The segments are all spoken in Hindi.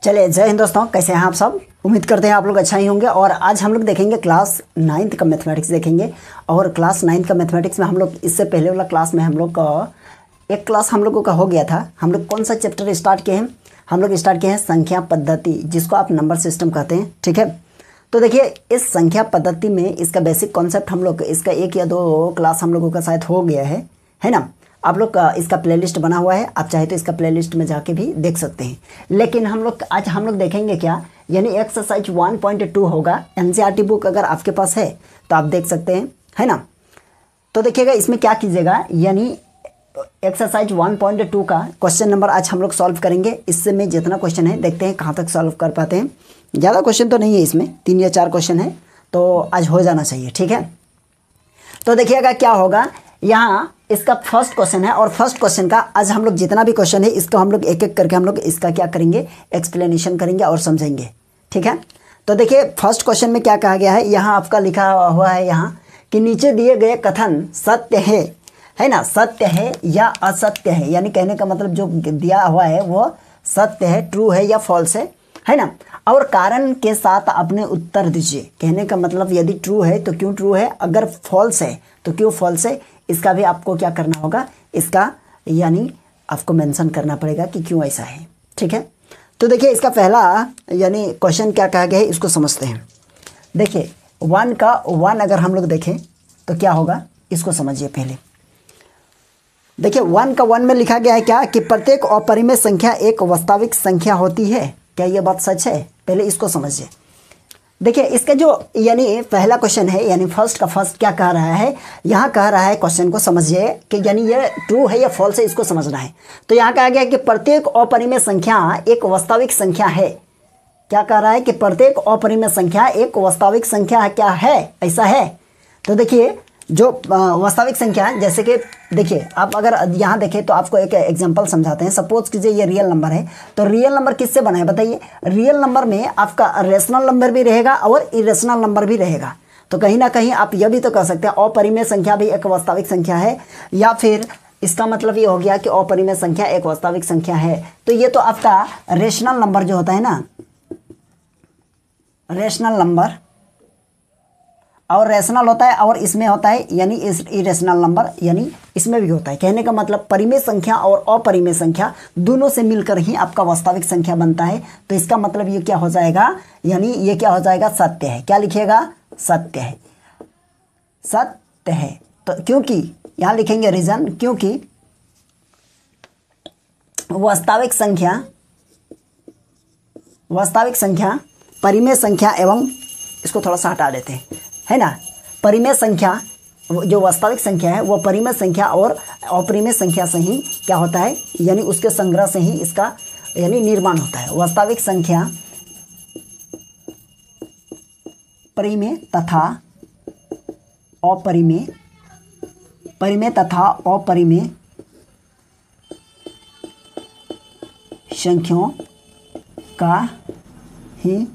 चलिए, जय हिंद दोस्तों, कैसे हैं आप सब। उम्मीद करते हैं आप लोग अच्छा ही होंगे। और आज हम लोग देखेंगे क्लास 9th का मैथमेटिक्स देखेंगे। और क्लास 9th का मैथमेटिक्स में हम लोग इससे पहले वाला क्लास में हम लोग का एक क्लास हम लोगों का हो गया था। हम लोग कौन सा चैप्टर स्टार्ट किए हैं? हम लोग स्टार्ट किए हैं संख्या पद्धति, जिसको आप नंबर सिस्टम कहते हैं। ठीक है, तो देखिए इस संख्या पद्धति में इसका बेसिक कॉन्सेप्ट हम लोग इसका 1 या 2 क्लास हम लोगों का शायद हो गया है ना। आप लोग का इसका प्लेलिस्ट बना हुआ है, आप चाहे तो इसका प्लेलिस्ट में जाके भी देख सकते हैं। लेकिन आज हम लोग देखेंगे क्या, यानी एक्सरसाइज 1.2 होगा। एनसीईआरटी बुक अगर आपके पास है तो आप देख सकते हैं, है ना। तो देखिएगा इसमें क्या कीजिएगा, यानी एक्सरसाइज 1.2 का क्वेश्चन नंबर आज हम लोग सॉल्व करेंगे। इससे में जितना क्वेश्चन है देखते हैं कहाँ तक सॉल्व कर पाते हैं। ज़्यादा क्वेश्चन तो नहीं है इसमें, 3 या 4 क्वेश्चन है, तो आज हो जाना चाहिए। ठीक है, तो देखिएगा क्या होगा। यहाँ इसका फर्स्ट क्वेश्चन है और फर्स्ट क्वेश्चन का आज हम लोग जितना भी क्वेश्चन है इसको हम लोग एक एक करके हम लोग इसका क्या करेंगे, एक्सप्लेनेशन करेंगे और समझेंगे। ठीक है, तो देखिए फर्स्ट क्वेश्चन में क्या कहा गया है। यहाँ आपका लिखा हुआ है यहाँ कि नीचे दिए गए कथन सत्य है ना, सत्य है या असत्य है। यानी कहने का मतलब जो दिया हुआ है वो सत्य है, ट्रू है या फॉल्स है ना। और कारण के साथ अपने उत्तर दीजिए। कहने का मतलब यदि ट्रू है तो क्यों ट्रू है, अगर फॉल्स है तो क्यों फॉल्स है। इसका भी आपको क्या करना होगा, इसका यानी आपको मेंशन करना पड़ेगा कि क्यों ऐसा है। ठीक है, तो देखिए इसका पहला यानी क्वेश्चन क्या कहा गया है इसको समझते हैं। देखिए 1 का 1 अगर हम लोग देखें तो क्या होगा, इसको समझिए पहले। देखिए 1 का 1 में लिखा गया है क्या कि प्रत्येक अपरिमेय संख्या एक वास्तविक संख्या होती है। क्या ये बात सच है? पहले इसको समझिए। देखिए इसका जो यानी पहला क्वेश्चन है, यानी फर्स्ट का फर्स्ट क्या कह रहा है, यहाँ कह रहा है क्वेश्चन को समझिए कि यानी ये ट्रू है या फॉल्स है, इसको समझना है। तो यहाँ कहा गया कि प्रत्येक अपरिमेय संख्या एक वास्तविक संख्या है। क्या कह रहा है कि प्रत्येक अपरिमेय संख्या एक वास्तविक संख्या क्या है, ऐसा है। तो देखिए जो वास्तविक संख्या, जैसे कि देखिए आप अगर यहाँ देखें तो आपको एक एग्जांपल समझाते हैं। सपोज कीजिए ये रियल नंबर है, तो रियल नंबर किससे बना है बताइए। रियल नंबर में आपका रेशनल नंबर भी रहेगा और इरेशनल नंबर भी रहेगा। तो कहीं ना कहीं आप यह भी तो कह सकते हैं अपरिमेय संख्या भी एक वास्तविक संख्या है, या फिर इसका मतलब ये हो गया कि अपरिमेय संख्या एक वास्तविक संख्या है। तो ये तो आपका रेशनल नंबर जो होता है ना, रेशनल नंबर और रेशनल होता है, और इसमें होता है यानी इरेशनल नंबर, यानी इसमें भी होता है। कहने का मतलब परिमेय संख्या और अपरिमेय संख्या दोनों से मिलकर ही आपका वास्तविक संख्या बनता है। तो इसका मतलब ये क्या हो जाएगा, यानी ये क्या हो जाएगा, सत्य है। क्या लिखिएगा, सत्य है, सत्य है। तो क्योंकि यहाँ लिखेंगे रीजन, क्योंकि वास्तविक संख्या परिमेय संख्या एवं इसको थोड़ा सा हटा देते हैं, है ना। परिमेय संख्या जो वास्तविक संख्या है वो परिमेय संख्या और अपरिमेय संख्या से ही क्या होता है, यानी उसके संग्रह से ही इसका यानी निर्माण होता है। वास्तविक संख्या परिमेय तथा अपरिमेय, परिमेय तथा अपरिमेय संख्याओं का ही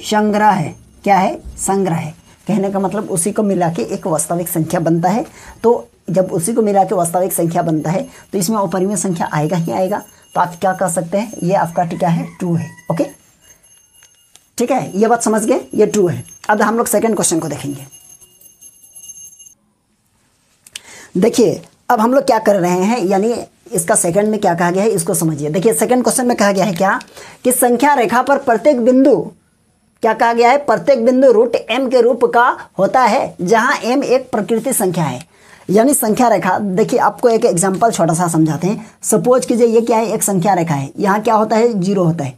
संग्रह है। क्या है, संग्रह है। कहने का मतलब उसी को मिला के एक वास्तविक संख्या बनता है। तो जब उसी को मिला के वास्तविक संख्या बनता है तो इसमें अपरिमेय संख्या आएगा ही आएगा। तो आप क्या कर सकते हैं, ये आपका क्या है, ट्रू है। ओके, ठीक है, ये बात समझ गए, ये ट्रू है। अब हम लोग सेकंड क्वेश्चन को देखेंगे। देखिए अब हम लोग क्या कर रहे हैं, यानी इसका सेकंड में क्या कहा गया है इसको समझिए। देखिए सेकंड क्वेश्चन में कहा गया है क्या कि संख्या रेखा पर प्रत्येक बिंदु, क्या कहा गया है, प्रत्येक बिंदु रूट m के रूप का होता है, जहां m एक प्रकृति संख्या है। यानी संख्या रेखा, देखिए आपको एक एग्जांपल छोटा सा समझाते हैं। सपोज कीजिए ये क्या है, एक संख्या रेखा है। यहाँ क्या होता है, 0 होता है।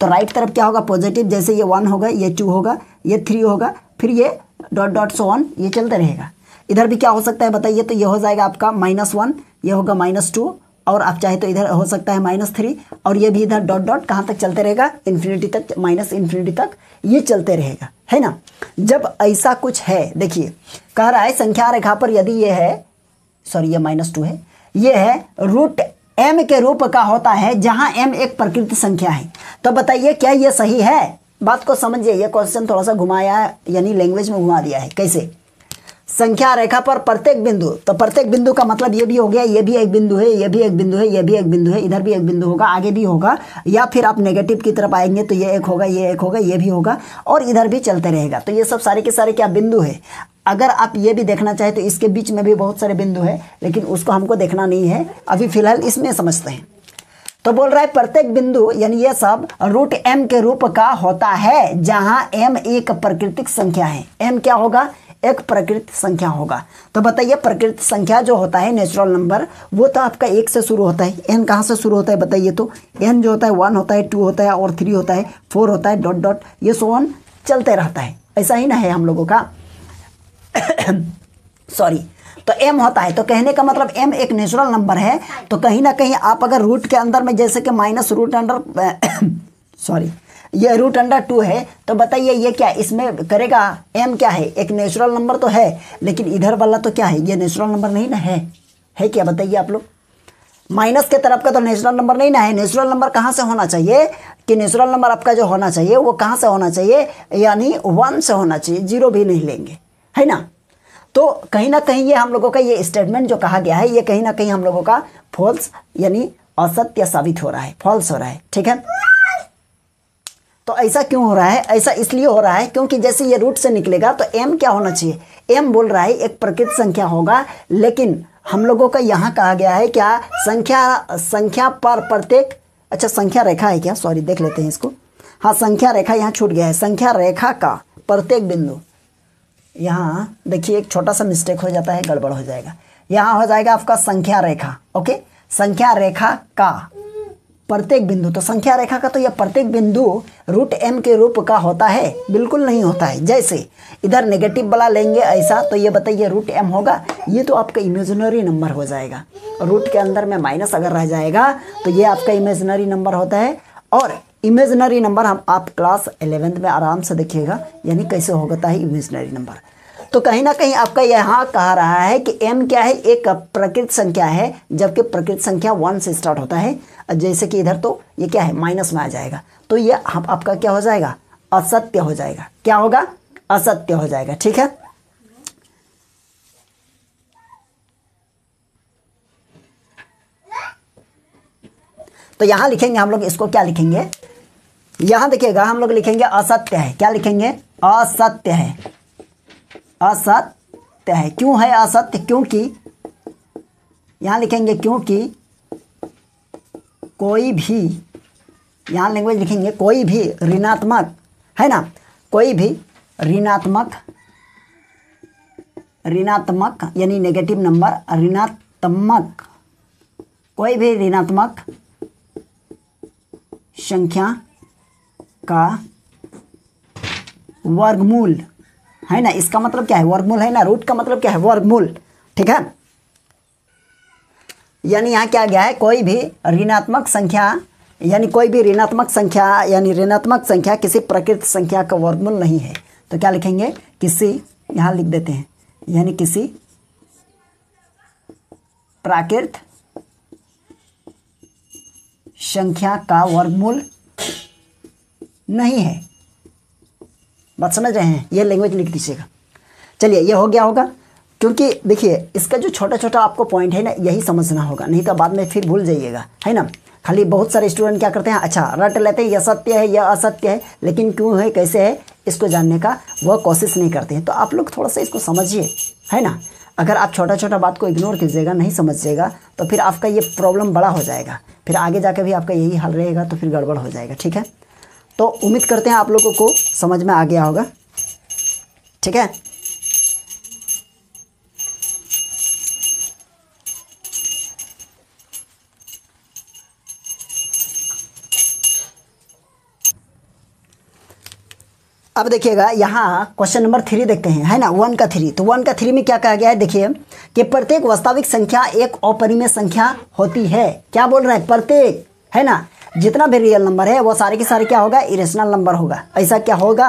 तो राइट तरफ क्या होगा, पॉजिटिव। जैसे ये 1 होगा, ये 2 होगा, ये 3 होगा, फिर ये डॉट डॉट सो ऑन, ये चलते रहेगा। इधर भी क्या हो सकता है बताइए, तो ये हो जाएगा आपका -1, ये होगा -2, और आप चाहे तो इधर हो सकता है -3, और ये भी इधर डॉट डॉट कहाँ तक चलते रहेगा, इन्फिनिटी तक, -इन्फिनिटी तक ये चलते रहेगा, है ना। जब ऐसा कुछ है, देखिए कह रहा है संख्या रेखा पर यदि ये है, सॉरी ये -2 है, ये है रूट m के रूप का होता है, जहां m एक प्रकृति संख्या है। तो बताइए क्या ये सही है? बात को समझिए, ये क्वेश्चन थोड़ा सा घुमाया है, यानी लैंग्वेज में घुमा दिया है। कैसे, संख्या रेखा पर प्रत्येक बिंदु, तो प्रत्येक बिंदु का मतलब ये भी हो गया, ये भी एक बिंदु है, ये भी एक बिंदु है, ये भी एक बिंदु है, इधर भी एक बिंदु होगा, आगे भी होगा, या फिर आप नेगेटिव की तरफ आएंगे तो ये एक होगा, ये एक होगा, ये भी होगा, और इधर भी चलते रहेगा। तो ये सब सारे के सारे क्या बिंदु है। अगर आप ये भी देखना चाहें तो इसके बीच में भी बहुत सारे बिंदु है, लेकिन उसको हमको देखना नहीं है, अभी फिलहाल इसमें समझते हैं। तो बोल रहा है प्रत्येक बिंदु यानी ये सब रूट m के रूप का होता है, जहां m एक प्राकृतिक संख्या है। m क्या होगा, एक प्राकृतिक संख्या होगा। तो बताइए प्राकृतिक संख्या जो होता है नेचुरल नंबर, वो तो आपका 1 से शुरू होता है। n कहाँ से शुरू होता है बताइए, तो n जो होता है 1 होता है, 2 होता है, और 3 होता है, 4 होता है, डॉट डॉट ये सो ऑन चलते रहता है। ऐसा ही ना है हम लोगों का सॉरी। तो m होता है, तो कहने का मतलब m एक नेचुरल नंबर है। तो कहीं ना कहीं आप अगर रूट के अंदर में जैसे कि माइनस रूट अंडर सॉरी ये रूट अंडर 2 है, तो बताइए ये क्या इसमें करेगा, m क्या है, एक नेचुरल नंबर तो है, लेकिन इधर वाला तो क्या है, ये नेचुरल नंबर नहीं ना है क्या बताइए आप लोग। माइनस के तरफ का तो नेचुरल नंबर नहीं ना है। नेचुरल नंबर कहाँ से होना चाहिए कि नेचुरल नंबर आपका जो होना चाहिए वो कहाँ से होना चाहिए, यानी 1 से होना चाहिए, 0 भी नहीं लेंगे, है ना। तो कहीं ना कहीं ये हम लोगों का ये स्टेटमेंट जो कहा गया है, ये कहीं ना कहीं हम लोगों का फॉल्स यानी असत्य साबित हो रहा है, फॉल्स हो रहा है, ठीक है। तो ऐसा क्यों हो रहा है, ऐसा इसलिए हो रहा है क्योंकि जैसे ये रूट से निकलेगा तो m क्या होना चाहिए, m बोल रहा है एक प्राकृतिक संख्या होगा, लेकिन हम लोगों का यहाँ कहा गया है क्या, संख्या पर प्रत्येक, अच्छा संख्या रेखा है क्या, सॉरी देख लेते हैं इसको, हाँ संख्या रेखा यहाँ छूट गया है। संख्या रेखा का प्रत्येक बिंदु, यहाँ देखिए एक छोटा सा मिस्टेक हो जाता है, गड़बड़ हो जाएगा, यहाँ हो जाएगा आपका संख्या रेखा, ओके, संख्या रेखा का प्रत्येक बिंदु। तो संख्या रेखा का तो यह प्रत्येक बिंदु रूट m के रूप का होता है, बिल्कुल नहीं होता है। जैसे इधर नेगेटिव वाला लेंगे ऐसा, तो ये बताइए रूट m होगा, ये तो आपका इमेजिनरी नंबर हो जाएगा। रूट के अंदर में माइनस अगर रह जाएगा तो ये आपका इमेजिनरी नंबर होता है। और इमेजिनरी नंबर हम आप क्लास 11th में आराम से देखिएगा, यानी कैसे होता है इमेजिनरी नंबर। तो कहीं ना कहीं आपका यहाँ कहा रहा है कि m क्या है, एक प्राकृतिक संख्या है, जबकि प्राकृतिक संख्या 1 से स्टार्ट होता है। जैसे कि इधर तो ये क्या है माइनस में आ जाएगा, तो ये आपका क्या हो जाएगा, असत्य हो जाएगा। क्या होगा, असत्य हो जाएगा, ठीक है। तो यहाँ लिखेंगे हम लोग, इसको क्या लिखेंगे, यहाँ देखिएगा हम लोग लिखेंगे असत्य है। क्या लिखेंगे, असत्य है, असत्य है। क्यों है असत्य, क्योंकि यहाँ लिखेंगे क्योंकि कोई भी, यहाँ लैंग्वेज लिखेंगे कोई भी ऋणात्मक, है ना, कोई भी ऋणात्मक यानी नेगेटिव नंबर, ऋणात्मक कोई भी ऋणात्मक संख्या का वर्गमूल, है ना, इसका मतलब क्या है, वर्गमूल है ना, रूट का मतलब क्या है, वर्गमूल, ठीक है। यानी यहाँ क्या गया है, कोई भी ऋणात्मक संख्या, यानी कोई भी ऋणात्मक संख्या, यानी ऋणात्मक संख्या किसी प्राकृतिक संख्या का वर्गमूल नहीं है। तो क्या लिखेंगे, किसी, यहाँ लिख देते हैं, यानी किसी प्राकृतिक संख्या का वर्गमूल नहीं है। बात समझ रहे हैं, ये लैंग्वेज लिख दीजिएगा। चलिए ये हो गया होगा, क्योंकि देखिए इसका जो छोटा छोटा आपको पॉइंट है ना, यही समझना होगा, नहीं तो बाद में फिर भूल जाइएगा, है ना। खाली बहुत सारे स्टूडेंट क्या करते हैं, अच्छा रट लेते हैं यह सत्य है यह असत्य है, लेकिन क्यों है कैसे है इसको जानने का वह कोशिश नहीं करते हैं। तो आप लोग थोड़ा सा इसको समझिए, है ना। अगर आप छोटा छोटा बात को इग्नोर कीजिएगा, नहीं समझिएगा, तो फिर आपका ये प्रॉब्लम बड़ा हो जाएगा, फिर आगे जाकर भी आपका यही हल रहेगा, तो फिर गड़बड़ हो जाएगा, ठीक है। तो उम्मीद करते हैं आप लोगों को समझ में आ गया होगा, ठीक है। अब देखिएगा यहाँ क्वेश्चन नंबर 3 देखते हैं, है ना, 1 का 3। तो 1 का 3 में क्या कहा गया है, देखिए कि प्रत्येक वास्तविक संख्या एक अपरिमेय संख्या होती है। क्या बोल रहा है, प्रत्येक, है ना, जितना भी रियल नंबर है वो सारे के सारे क्या होगा, इरेशनल नंबर होगा। ऐसा क्या होगा,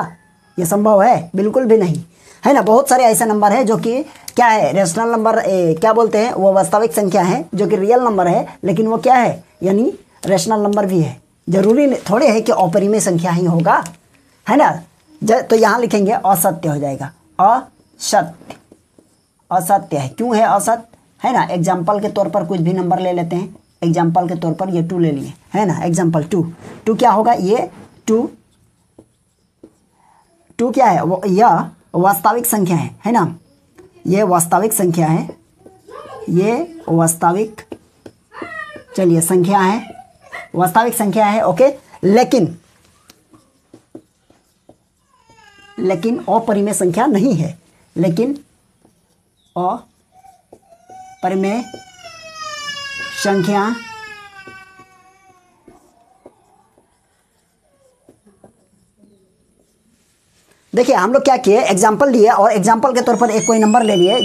ये संभव है, बिल्कुल भी नहीं, है ना। बहुत सारे ऐसे नंबर है जो कि क्या है, रेशनल नंबर, क्या बोलते हैं, वो वास्तविक संख्या है जो कि रियल नंबर है, लेकिन वो क्या है, यानी रेशनल नंबर भी है। जरूरी थोड़े है कि अपरिमेय संख्या ही होगा, है ना। तो यहाँ लिखेंगे असत्य हो जाएगा, असत्य, असत्य है। क्यों है असत्य, है ना। एग्जाम्पल के तौर पर कुछ भी नंबर ले लेते हैं। एग्जाम्पल के तौर पर ये 2 ले लिए, है ना। एग्जाम्पल 2 क्या होगा, ये 2 क्या है, यह वास्तविक संख्या है ना। ये वास्तविक संख्या है, ये वास्तविक, चलिए संख्या है, वास्तविक संख्या है, ओके। लेकिन अपरिमेय संख्या नहीं है, लेकिन अपरिमेय संख्या देखिए हम लोग क्या किए, एग्जाम्पल लिए और एग्जाम्पल के तौर पर एक कोई नंबर ले लिए।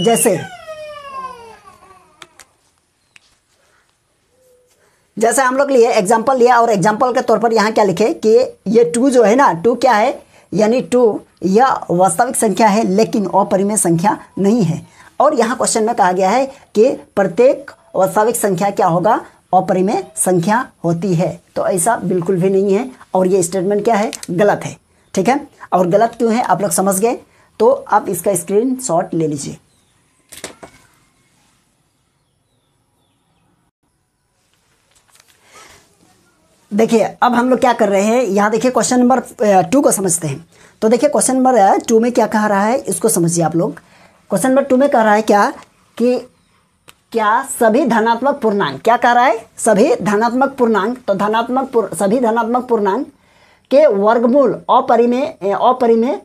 जैसे हम लोग लिए एग्जाम्पल लिया और एग्जाम्पल के तौर पर यहाँ क्या लिखे कि ये 2 जो है ना, 2 क्या है, यानी 2 यह वास्तविक संख्या है लेकिन अपरिमेय संख्या नहीं है। और यहाँ क्वेश्चन में कहा गया है कि प्रत्येक वास्तविक संख्या क्या होगा, अपरिमेय संख्या होती है। तो ऐसा बिल्कुल भी नहीं है और ये स्टेटमेंट क्या है, गलत है, ठीक है। और गलत क्यों है आप लोग समझ गए, तो आप इसका स्क्रीनशॉट ले लीजिए। देखिए अब हम लोग क्या कर रहे हैं, यहाँ देखिए क्वेश्चन नंबर 2 को समझते हैं। तो देखिए क्वेश्चन नंबर 2 में क्या कह रहा है, इसको समझिए आप लोग। क्वेश्चन नंबर 2 में कह रहा है क्या कि क्या सभी धनात्मक पूर्णांक, क्या कह रहा है, सभी धनात्मक पूर्णांक। तो सभी धनात्मक पूर्णांक के वर्गमूल अपरिमेय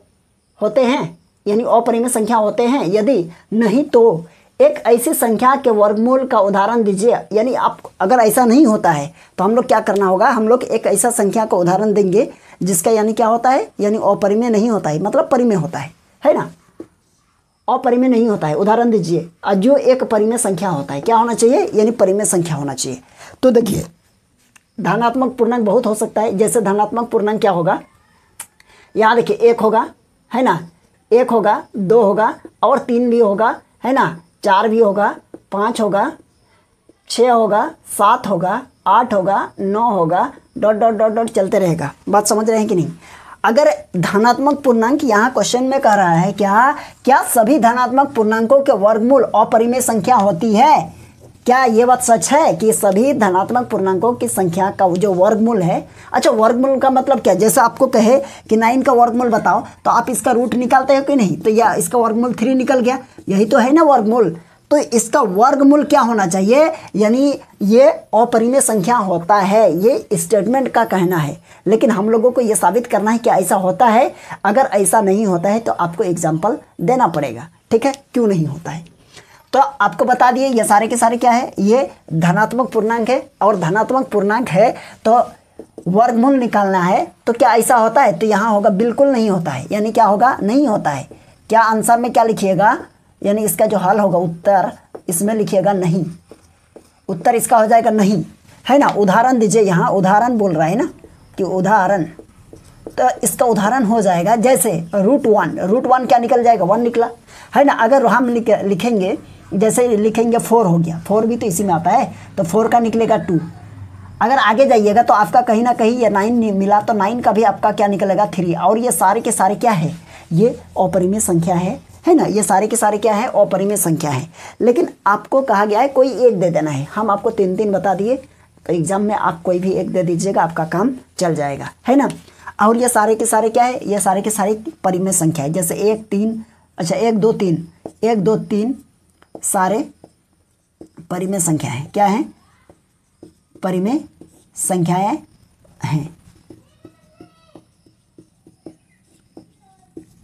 होते हैं, यानी अपरिमेय संख्या होते हैं। यदि नहीं तो एक ऐसी संख्या के वर्गमूल का उदाहरण दीजिए। यानी आप अगर ऐसा नहीं होता है तो हम लोग क्या करना होगा, हम लोग एक ऐसा संख्या का उदाहरण देंगे जिसका यानी क्या होता है, यानी अपरिमेय नहीं होता है, मतलब परिमेय होता है ना। अपरिमेय नहीं होता है, उदाहरण दीजिए। जो एक परिमेय संख्या होता है, क्या होना चाहिए, यानी परिमेय संख्या होना चाहिए। तो देखिए धनात्मक पूर्णांक बहुत हो सकता है। जैसे धनात्मक पूर्णांक क्या होगा, यहाँ देखिए 1 होगा, है ना, 1 होगा, 2 होगा और 3 भी होगा, है ना, 4 भी होगा, 5 होगा, 6 होगा, 7 होगा, 8 होगा, 9 होगा, डॉट डॉट डॉट डॉट चलते रहेगा। बात समझ रहे हैं कि नहीं। अगर धनात्मक पूर्णांक, यहाँ क्वेश्चन में कह रहा है क्या सभी धनात्मक पूर्णांकों के वर्गमूल अपरिमेय संख्या होती है। क्या ये बात सच है कि सभी धनात्मक पूर्णांकों की संख्या का जो वर्गमूल है, अच्छा वर्गमूल का मतलब क्या, जैसे आपको कहे कि 9 का वर्गमूल बताओ तो आप इसका रूट निकालते हो कि नहीं, तो या इसका वर्गमूल 3 निकल गया, यही तो है ना वर्गमूल। तो इसका वर्गमूल क्या होना चाहिए, यानी ये अपरिमेय संख्या होता है, ये स्टेटमेंट का कहना है। लेकिन हम लोगों को ये साबित करना है कि ऐसा होता है। अगर ऐसा नहीं होता है तो आपको एग्जाम्पल देना पड़ेगा, ठीक है, क्यों नहीं होता है। तो आपको बता दिए ये सारे के सारे क्या है, ये धनात्मक पूर्णांक है और धनात्मक पूर्णांक है तो वर्गमूल निकालना है। तो क्या ऐसा होता है, तो यहाँ होगा बिल्कुल नहीं होता है, यानी क्या होगा, नहीं होता है। क्या आंसर में क्या लिखिएगा, यानी इसका जो हल होगा उत्तर, इसमें लिखिएगा नहीं, उत्तर इसका हो जाएगा नहीं, है ना। उदाहरण दीजिए, यहाँ उदाहरण बोल रहा है ना कि उदाहरण, तो इसका उदाहरण हो जाएगा जैसे √1 क्या निकल जाएगा, 1 निकला, है ना। अगर हम लिखेंगे, जैसे लिखेंगे 4 हो गया, 4 भी तो इसी में आता है, तो 4 का निकलेगा 2। अगर आगे जाइएगा तो आपका कहीं ना कहीं ये 9 मिला, तो 9 का भी आपका क्या निकलेगा, 3। और ये सारे के सारे क्या है, ये अपरिमेय संख्या है ना। ये सारे के सारे क्या है, अपरिमेय संख्या है। लेकिन आपको कहा गया है कोई एक दे देना है, हम आपको 3 बता दिए, तो एग्जाम में आप कोई भी एक दे दीजिएगा, आपका काम चल जाएगा, है ना। और ये सारे के सारे क्या है, ये सारे के सारे परिमेय संख्या है। जैसे 1 3, अच्छा 1 2 3 सारे परिमेय संख्या है, क्या है, परिमेय संख्याएं हैं।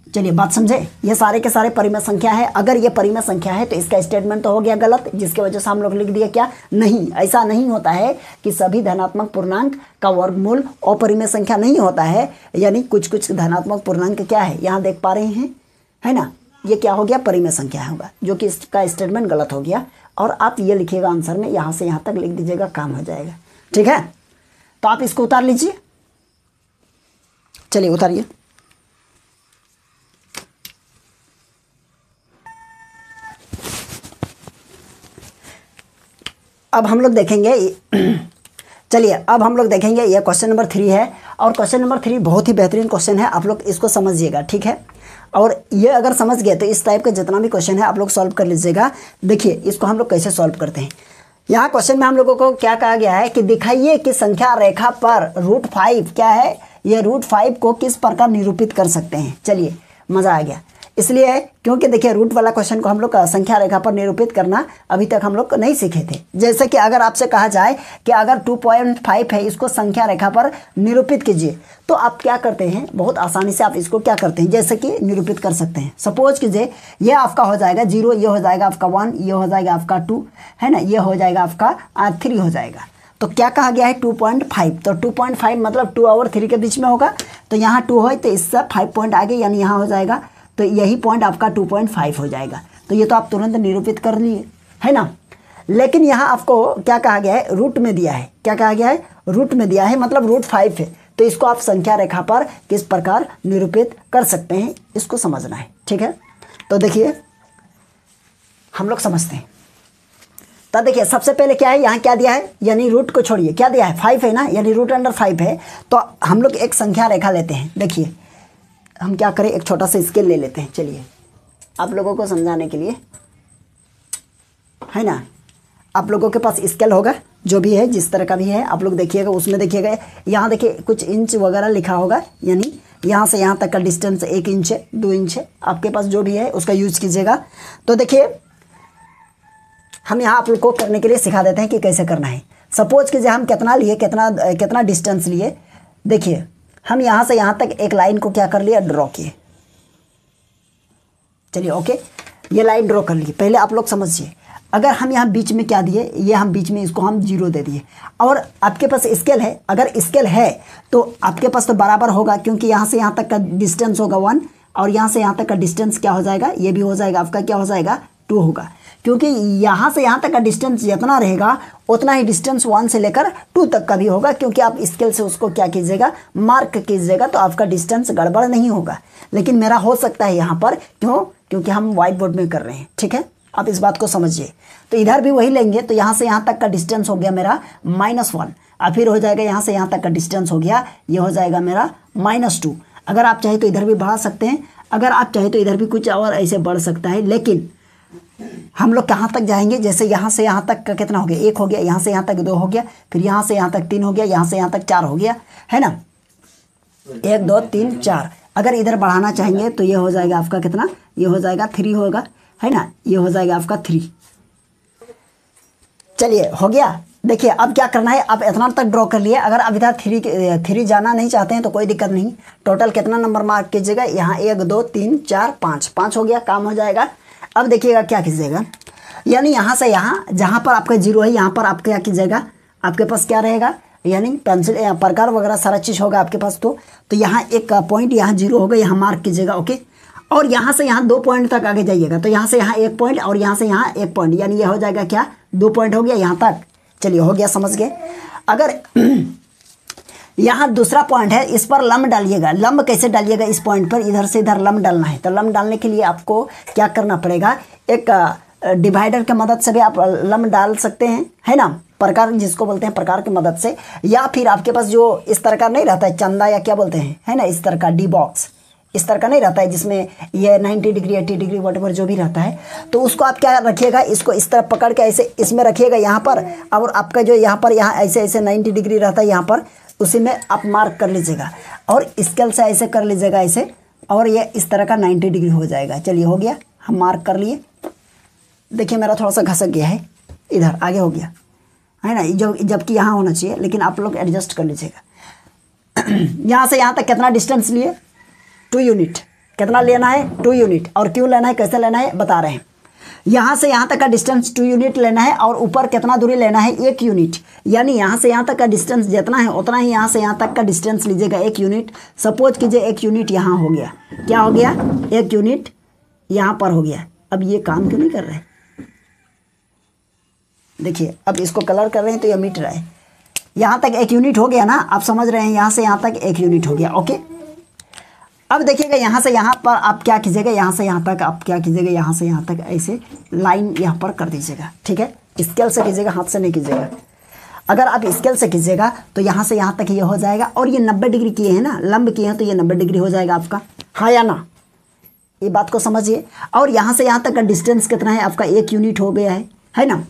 चलिए बात समझे, ये सारे के सारे परिमेय संख्या है। अगर ये परिमेय संख्या है तो इसका स्टेटमेंट तो हो गया गलत, जिसकी वजह से हम लोग लिख दिया क्या, नहीं। ऐसा नहीं होता है कि सभी धनात्मक पूर्णांक का वर्गमूल अपरिमेय संख्या नहीं होता है, यानी कुछ कुछ धनात्मक पूर्णांक क्या है, यहाँ देख पा रहे हैं, है ना। ये क्या हो गया, परिमेय संख्या होगा, जो कि इसका स्टेटमेंट गलत हो गया। और आप ये लिखिएगा आंसर में, यहाँ से यहाँ तक लिख दीजिएगा, काम हो जाएगा, ठीक है। तो आप इसको उतार लीजिए, चलिए उतारिए। अब हम लोग देखेंगे, चलिए अब हम लोग देखेंगे, ये क्वेश्चन नंबर 3 है। और क्वेश्चन नंबर 3 बहुत ही बेहतरीन क्वेश्चन है, आप लोग इसको समझिएगा, ठीक है। और ये अगर समझ गए तो इस टाइप का जितना भी क्वेश्चन है आप लोग सॉल्व कर लीजिएगा। देखिए इसको हम लोग कैसे सॉल्व करते हैं। यहाँ क्वेश्चन में हम लोगों को क्या कहा गया है कि दिखाइए कि संख्या रेखा पर √5 क्या है, ये √5 को किस प्रकार निरूपित कर सकते हैं। चलिए मज़ा आ गया, इसलिए क्योंकि देखिए रूट वाला क्वेश्चन को हम लोग संख्या रेखा पर निरूपित करना अभी तक हम लोग नहीं सीखे थे। जैसे कि अगर आपसे कहा जाए कि अगर 2.5 है इसको संख्या रेखा पर निरूपित कीजिए, तो आप क्या करते हैं, बहुत आसानी से आप इसको क्या करते हैं, जैसे कि निरूपित कर सकते हैं। सपोज कीजिए ये आपका हो जाएगा 0, ये हो जाएगा आपका 1, ये हो जाएगा आपका 2, है ना, ये हो जाएगा आपका 3 हो जाएगा। तो क्या कहा गया है 2.5, तो 2.5 मतलब 2 और 3 के बीच में होगा। तो यहाँ 2 हो तो इससे 5 पॉइंट आगे यानी यहाँ हो जाएगा, तो यही पॉइंट आपका 2.5 हो जाएगा। तो ये तो आप तुरंत निरूपित कर लिए, है ना। लेकिन यहाँ आपको क्या कहा गया है, रूट में दिया है। क्या कहा गया है, रूट में दिया है, मतलब √5 है। तो इसको आप संख्या रेखा पर किस प्रकार निरूपित कर सकते हैं, इसको समझना है, ठीक है। तो देखिए हम लोग समझते हैं। तो देखिए सबसे पहले क्या है, यहाँ क्या दिया है, यानी रूट को छोड़िए, क्या दिया है 5 है ना, यानी √5 है। तो हम लोग एक संख्या रेखा लेते हैं। देखिए हम क्या करें, एक छोटा सा स्केल ले लेते हैं। चलिए आप लोगों को समझाने के लिए, है ना, आप लोगों के पास स्केल होगा जो भी है, जिस तरह का भी है आप लोग देखिएगा, उसमें देखिएगा यहाँ देखिए कुछ इंच वगैरह लिखा होगा, यानी यहाँ से यहाँ तक का डिस्टेंस 1 इंच है, 2 इंच है, आपके पास जो भी है उसका यूज कीजिएगा। तो देखिए हम यहाँ आप लोग को करने के लिए सिखा देते हैं कि कैसे करना है। सपोज कीजिए हम कितना लिए, कितना डिस्टेंस लिए। देखिए हम यहाँ से यहाँ तक एक लाइन को क्या कर लिया, ड्रॉ किए। चलिए ओके, ये लाइन ड्रॉ कर ली। पहले आप लोग समझिए, अगर हम यहाँ बीच में क्या दिए, ये हम बीच में इसको हम 0 दे दिए, और आपके पास स्केल है, अगर स्केल है तो आपके पास तो बराबर होगा, क्योंकि यहाँ से यहाँ तक का डिस्टेंस होगा 1, और यहाँ से यहाँ तक का डिस्टेंस क्या हो जाएगा, ये भी हो जाएगा आपका क्या हो जाएगा 2 होगा, क्योंकि यहाँ से यहाँ तक का डिस्टेंस जितना रहेगा उतना ही डिस्टेंस 1 से लेकर 2 तक का भी होगा, क्योंकि आप स्केल से उसको क्या कीजिएगा, मार्क कीजिएगा, तो आपका डिस्टेंस गड़बड़ नहीं होगा। लेकिन मेरा हो सकता है यहाँ पर, क्यों, क्योंकि हम व्हाइट बोर्ड में कर रहे हैं, ठीक है। आप इस बात को समझिए। तो इधर भी वही लेंगे, तो यहाँ से यहाँ तक का डिस्टेंस हो गया मेरा -1, और फिर हो जाएगा यहाँ से यहाँ तक का डिस्टेंस हो गया, ये हो जाएगा मेरा -2। अगर आप चाहे तो इधर भी बढ़ा सकते हैं, अगर आप चाहे तो इधर भी कुछ और ऐसे बढ़ सकता है, लेकिन हम लोग कहाँ तक जाएंगे, जैसे यहाँ से यहाँ तक का कितना हो गया, 1 हो गया, यहाँ से यहाँ तक 2 हो गया, फिर यहाँ से यहाँ तक 3 हो गया, यहाँ से यहाँ तक 4 हो गया, है ना, 1 2 3 4। अगर इधर बढ़ाना चाहेंगे तो ये हो जाएगा आपका कितना, ये हो जाएगा 3 होगा, है ना, ये हो जाएगा आपका 3। चलिए हो गया। देखिए अब क्या करना है, आप इतना तक ड्रॉ कर लिए। अगर आप इधर 3 जाना नहीं चाहते हैं तो कोई दिक्कत नहीं। टोटल कितना नंबर मार्क कीजिएगा, यहाँ 1 2 3 4 5 हो गया, काम हो जाएगा। अब देखिएगा क्या कीजिएगा, यानी यहाँ से यहाँ जहाँ पर आपका 0 है, यहाँ पर आप क्या कीजिएगा, आपके पास क्या रहेगा, यानी पेंसिल प्रकार वगैरह सारा चीज़ होगा आपके पास। तो यहाँ एक पॉइंट यहाँ 0 होगा, यहाँ मार्क कीजिएगा, ओके। और यहाँ से यहाँ 2 पॉइंट तक आगे जाइएगा, तो यहाँ से यहाँ 1 पॉइंट और यहाँ से यहाँ 1 पॉइंट, यानी ये हो जाएगा क्या, 2 पॉइंट हो गया यहाँ तक। चलिए हो गया, समझ गए। अगर यहाँ दूसरा पॉइंट है, इस पर लंब डालिएगा। लंब कैसे डालिएगा, इस पॉइंट पर इधर से इधर लंब डालना है। तो लंब डालने के लिए आपको क्या करना पड़ेगा, एक डिवाइडर की मदद से भी आप लंब डाल सकते हैं, है ना, प्रकार जिसको बोलते हैं प्रकार की मदद से, या फिर आपके पास जो इस तरह का नहीं रहता है चंदा या क्या बोलते हैं, है ना, इस तरह का डी बॉक्स इस तरह का नहीं रहता है, जिसमें ये 90 डिग्री 80 डिग्री वॉटएवर जो भी रहता है, तो उसको आप क्या रखिएगा, इसको इस तरह पकड़ के ऐसे इसमें रखिएगा यहाँ पर, और आपका जो यहाँ पर यहाँ ऐसे ऐसे 90 डिग्री रहता है यहाँ पर, उसी में आप मार्क कर लीजिएगा, और स्केल से ऐसे कर लीजिएगा ऐसे, और ये इस तरह का 90 डिग्री हो जाएगा। चलिए हो गया, हम मार्क कर लिए। देखिए मेरा थोड़ा सा घसक गया है, इधर आगे हो गया, है ना, जबकि यहाँ होना चाहिए, लेकिन आप लोग एडजस्ट कर लीजिएगा। यहाँ से यहाँ तक कितना डिस्टेंस लिए, 2 यूनिट। कितना लेना है, 2 यूनिट। और क्यों लेना है, कैसे लेना है, बता रहे हैं। यहाँ से यहाँ तक का डिस्टेंस 2 यूनिट लेना है, और ऊपर कितना दूरी लेना है, 1 यूनिट। यानी यहाँ से यहाँ तक का डिस्टेंस जितना है उतना ही यहाँ से यहाँ तक का डिस्टेंस लीजिएगा, 1 यूनिट। सपोज कीजिए 1 यूनिट यहाँ हो गया, क्या हो गया, 1 यूनिट यहाँ पर हो गया। अब ये काम क्यों नहीं कर रहे, देखिए अब इसको कलर कर रहे हैं तो ये मिट रहा है। यहाँ तक 1 यूनिट हो गया ना, आप समझ रहे हैं, यहाँ से यहाँ तक 1 यूनिट हो गया, ओके। अब देखिएगा यहाँ से यहाँ पर आप क्या कीजिएगा, यहाँ से यहाँ तक आप क्या कीजिएगा, यहाँ से यहाँ तक ऐसे लाइन यहाँ पर कर दीजिएगा, ठीक है। स्केल से कीजिएगा, हाथ से नहीं कीजिएगा। अगर आप स्केल से कीजिएगा तो यहाँ से यहाँ तक ये हो जाएगा, और ये 90 डिग्री किए हैं ना, लंब किए हैं, तो ये 90 डिग्री हो जाएगा आपका, हाँ या ना, ये बात को समझिए। और यहाँ से यहाँ तक का डिस्टेंस कितना है आपका, 1 यूनिट हो गया है ना।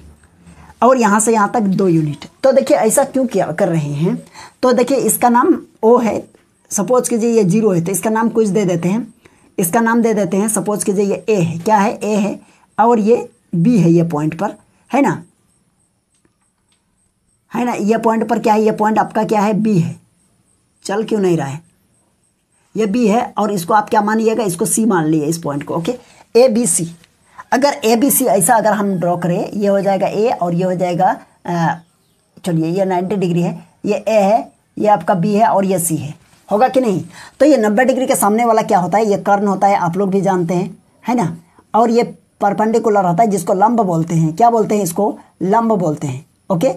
और यहाँ से यहाँ तक 2 यूनिट। तो देखिए ऐसा क्यों किया कर रहे हैं, तो देखिए इसका नाम ओ है, सपोज कीजिए ये 0 है तो इसका नाम कुछ दे देते हैं, इसका नाम दे देते हैं, सपोज कीजिए ये ए है, क्या है, ए है, और ये बी है, ये पॉइंट पर है ना, है ना, ये पॉइंट पर क्या है, ये पॉइंट आपका क्या है, बी है, चल क्यों नहीं रहा है, ये बी है, और इसको आप क्या मानिएगा, इसको सी मान लिए इस पॉइंट को, ओके। ए बी सी, अगर ए बी सी ऐसा अगर हम ड्रॉ करें, ये हो जाएगा ए और ये हो जाएगा, चलिए ये 90 डिग्री है, ये ए है, ये आपका बी है और ये सी है, होगा कि नहीं। तो ये 90 डिग्री के सामने वाला क्या होता है, ये कर्ण होता है, आप लोग भी जानते हैं, है ना। और ये परपेंडिकुलर होता है जिसको लंब बोलते हैं, क्या बोलते हैं इसको, लंब बोलते हैं, ओके।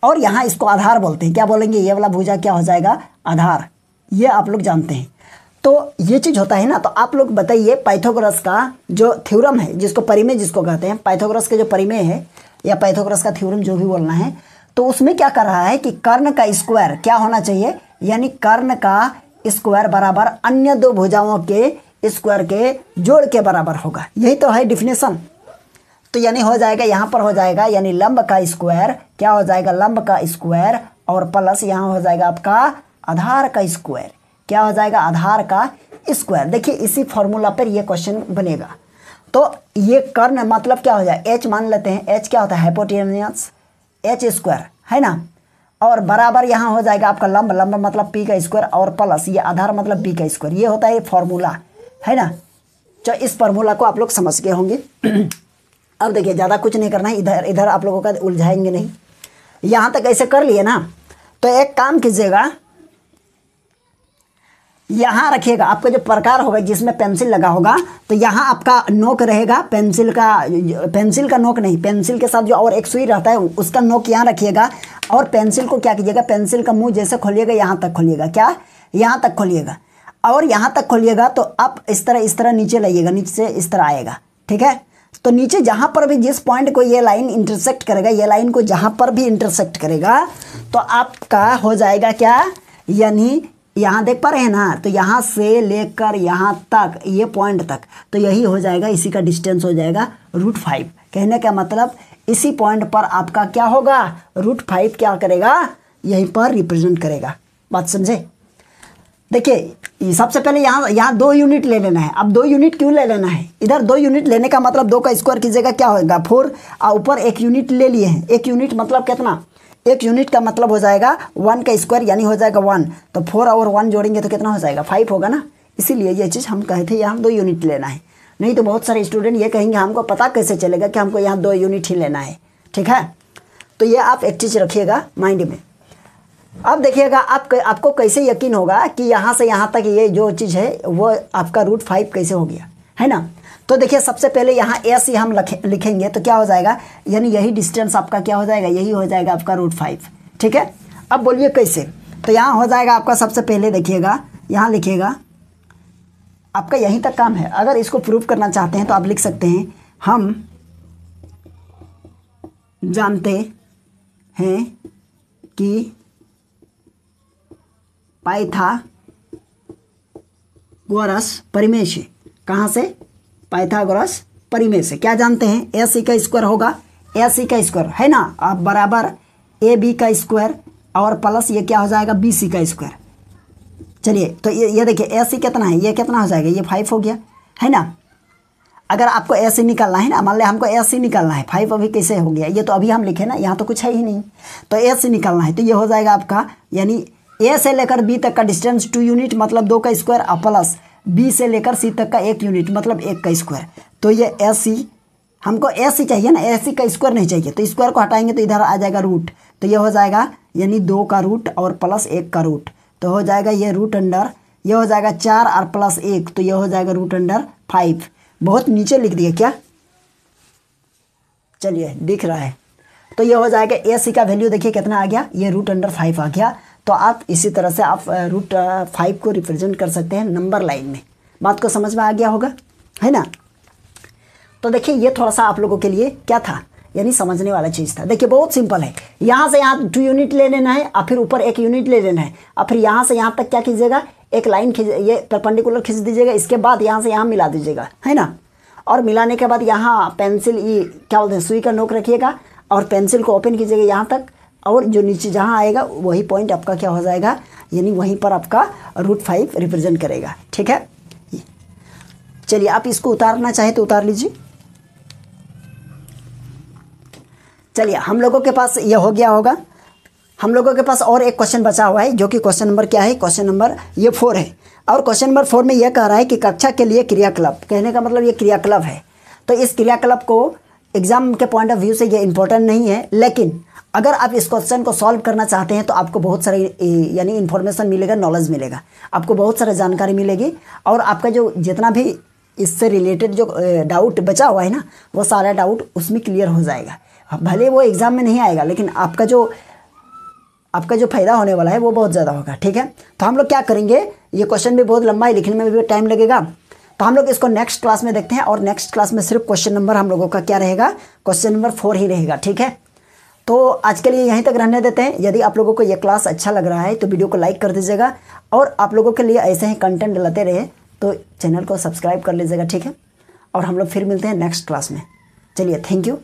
और यहाँ इसको आधार बोलते हैं, क्या बोलेंगे, ये वाला भुजा क्या हो जाएगा, आधार, ये आप लोग जानते हैं। तो ये चीज़ होता है ना। तो आप लोग बताइए पाइथागोरस का जो थ्योरम है, जिसको परिमेय जिसको कहते हैं, पाइथागोरस के जो परिमेय है या पाइथागोरस का थ्योरम जो भी बोलना है, तो उसमें क्या कर रहा है कि कर्ण का स्क्वायर क्या होना चाहिए, यानी कर्ण का स्क्वायर बराबर अन्य दो भुजाओं के स्क्वायर के जोड़ के बराबर होगा, यही तो है डिफिनेशन। तो यानी हो जाएगा, यहाँ पर हो जाएगा यानी लंब का स्क्वायर क्या हो जाएगा, लंब का स्क्वायर और प्लस यहाँ हो जाएगा आपका आधार का स्क्वायर, क्या हो जाएगा, आधार का स्क्वायर। देखिए इसी फॉर्मूला पर ये क्वेश्चन बनेगा। तो ये कर्ण मतलब क्या हो जाए, एच मान लेते हैं, एच क्या होता है, हाइपोटेन्यूस, एच स्क्वायर, है ना। और बराबर यहाँ हो जाएगा आपका लंब, लंब मतलब पी का स्क्वायर और प्लस ये आधार मतलब बी का स्क्वायर, ये होता है फॉर्मूला, है ना। तो इस फॉर्मूला को आप लोग समझ गए होंगे। अब देखिए ज़्यादा कुछ नहीं करना है, इधर इधर आप लोगों का उलझाएंगे नहीं, यहाँ तक ऐसे कर लिए ना। तो एक काम कीजिएगा, यहाँ रखिएगा, आपका जो प्रकार होगा जिसमें पेंसिल लगा होगा, तो यहाँ आपका नोक रहेगा, पेंसिल का नोक नहीं, पेंसिल के साथ जो और एक सुई रहता है उसका नोक यहाँ रखिएगा। और पेंसिल को क्या कीजिएगा, पेंसिल का मुंह जैसे खोलिएगा यहाँ तक खोलिएगा, क्या, यहाँ तक खोलिएगा। और यहाँ तक खोलिएगा तो आप इस तरह नीचे लाइएगा, नीचे से इस तरह आएगा, ठीक है। तो नीचे जहाँ पर भी जिस पॉइंट को ये लाइन इंटरसेक्ट करेगा, ये लाइन को जहाँ पर भी इंटरसेक्ट करेगा तो आपका हो जाएगा क्या, यानी यहाँ देख पा रहे हैं ना, तो यहाँ से लेकर यहाँ तक, ये पॉइंट तक, तो यही हो जाएगा, इसी का डिस्टेंस हो जाएगा √5। कहने का मतलब इसी पॉइंट पर आपका क्या होगा, √5 क्या करेगा, यहीं पर रिप्रेजेंट करेगा। बात समझे। देखिए सबसे पहले यहाँ 2 यूनिट ले लेना है। अब 2 यूनिट क्यों ले लेना है, इधर 2 यूनिट लेने का मतलब 2 का स्क्वायर कीजिएगा क्या होगा, 4, और ऊपर 1 यूनिट ले लिए हैं। 1 यूनिट मतलब कितना, 1 यूनिट का मतलब हो जाएगा 1 का स्क्वायर, यानी हो जाएगा 1। तो 4 और 1 जोड़ेंगे तो कितना हो जाएगा, 5 होगा ना। इसीलिए ये चीज़ हम कहे थे यहाँ 2 यूनिट लेना है। नहीं तो बहुत सारे स्टूडेंट ये कहेंगे हमको पता कैसे चलेगा कि हमको यहाँ 2 यूनिट ही लेना है, ठीक है। तो ये आप एक चीज़ रखिएगा माइंड में। अब देखिएगा आपको कैसे यकीन होगा कि यहाँ से यहाँ तक ये जो चीज़ है वो आपका √5 कैसे हो गया, है ना। तो देखिए सबसे पहले यहाँ एस ही हम लिखेंगे तो क्या हो जाएगा, यानी यही डिस्टेंस आपका क्या हो जाएगा, यही हो जाएगा आपका √5, ठीक है। अब बोलिए कैसे, तो यहाँ हो जाएगा आपका, सबसे पहले देखिएगा यहाँ लिखिएगा, आपका यहीं तक काम है। अगर इसको प्रूव करना चाहते हैं तो आप लिख सकते हैं, हम जानते हैं कि पाइथागोरस परिमेय से, कहाँ से, पाइथागोरस परिमेय से क्या जानते हैं, ए सी का स्क्वायर होगा, ए सी का स्क्वायर, है ना, अब बराबर ए बी का स्क्वायर और प्लस ये क्या हो जाएगा, बी सी का स्क्वायर। चलिए तो ये देखिए ए सी कितना है, ये कितना हो जाएगा, ये 5 हो गया, है ना। अगर आपको ए सी निकालना है ना, मान लिया हमको ए सी निकालना है, 5 अभी कैसे हो गया, ये तो अभी हम लिखे ना, यहाँ तो कुछ है ही नहीं। तो ए सी निकालना है तो ये हो जाएगा आपका, यानी ए से लेकर बी तक का डिस्टेंस 2 यूनिट मतलब 2 का स्क्वायर और प्लस बी से लेकर सी तक का 1 यूनिट मतलब 1 का स्क्वायर। तो ये ए सी, हमको ए सी चाहिए ना, ए सी का स्क्वायर नहीं चाहिए, तो स्क्वायर को हटाएंगे तो इधर आ जाएगा रूट, तो ये हो जाएगा यानी 2 का रूट और प्लस 1 का रूट, तो हो जाएगा ये √, ये हो जाएगा 4 और प्लस 1, तो ये हो जाएगा √5। बहुत नीचे लिख दिया क्या, चलिए दिख रहा है। तो ये हो जाएगा ए सी का वैल्यू देखिए कितना आ गया, ये √5 आ गया। तो आप इसी तरह से आप √5 को रिप्रेजेंट कर सकते हैं नंबर लाइन में। बात को समझ में आ गया होगा, है ना। तो देखिए ये थोड़ा सा आप लोगों के लिए क्या था, यानी समझने वाला चीज़ था। देखिए बहुत सिंपल है, यहाँ से यहाँ 2 यूनिट ले लेना है और फिर ऊपर 1 यूनिट ले लेना है और फिर यहाँ से यहाँ तक क्या कीजिएगा, एक लाइन खींच, ये परपेंडिकुलर खींच दीजिएगा, इसके बाद यहाँ से यहाँ मिला दीजिएगा, है ना। और मिलाने के बाद यहाँ पेंसिल, ये क्या बोलते हैं, सुई का नोक रखिएगा और पेंसिल को ओपन कीजिएगा यहाँ तक, और जो नीचे जहाँ आएगा वही पॉइंट आपका क्या हो जाएगा, यानी वहीं पर आपका √5 रिप्रेजेंट करेगा, ठीक है। चलिए आप इसको उतारना चाहे तो उतार लीजिए। चलिए हम लोगों के पास ये हो गया होगा। हम लोगों के पास और एक क्वेश्चन बचा हुआ है, जो कि क्वेश्चन नंबर क्या है, क्वेश्चन नंबर ये 4 है। और क्वेश्चन नंबर 4 में यह कह रहा है कि कक्षा के लिए क्रियाकलाप, कहने का मतलब ये क्रियाकलाप है। तो इस क्रियाकलाप को एग्जाम के पॉइंट ऑफ व्यू से ये इंपॉर्टेंट नहीं है, लेकिन अगर आप इस क्वेश्चन को सॉल्व करना चाहते हैं तो आपको बहुत सारी यानी इन्फॉर्मेशन मिलेगा, नॉलेज मिलेगा, आपको बहुत सारा जानकारी मिलेगी, और आपका जो जितना भी इससे रिलेटेड जो डाउट बचा हुआ है ना, वो सारा डाउट उसमें क्लियर हो जाएगा। भले वो एग्ज़ाम में नहीं आएगा, लेकिन आपका जो फ़ायदा होने वाला है वो बहुत ज़्यादा होगा, ठीक है। तो हम लोग क्या करेंगे, ये क्वेश्चन भी बहुत लंबा है, लिखने में भी टाइम लगेगा, तो हम लोग इसको नेक्स्ट क्लास में देखते हैं। और नेक्स्ट क्लास में सिर्फ क्वेश्चन नंबर हम लोगों का क्या रहेगा, क्वेश्चन नंबर 4 ही रहेगा, ठीक है। तो आज के लिए यहीं तक रहने देते हैं। यदि आप लोगों को ये क्लास अच्छा लग रहा है तो वीडियो को लाइक कर दीजिएगा, और आप लोगों के लिए ऐसे ही कंटेंट लाते रहे तो चैनल को सब्सक्राइब कर लीजिएगा, ठीक है। और हम लोग फिर मिलते हैं नेक्स्ट क्लास में। चलिए, थैंक यू।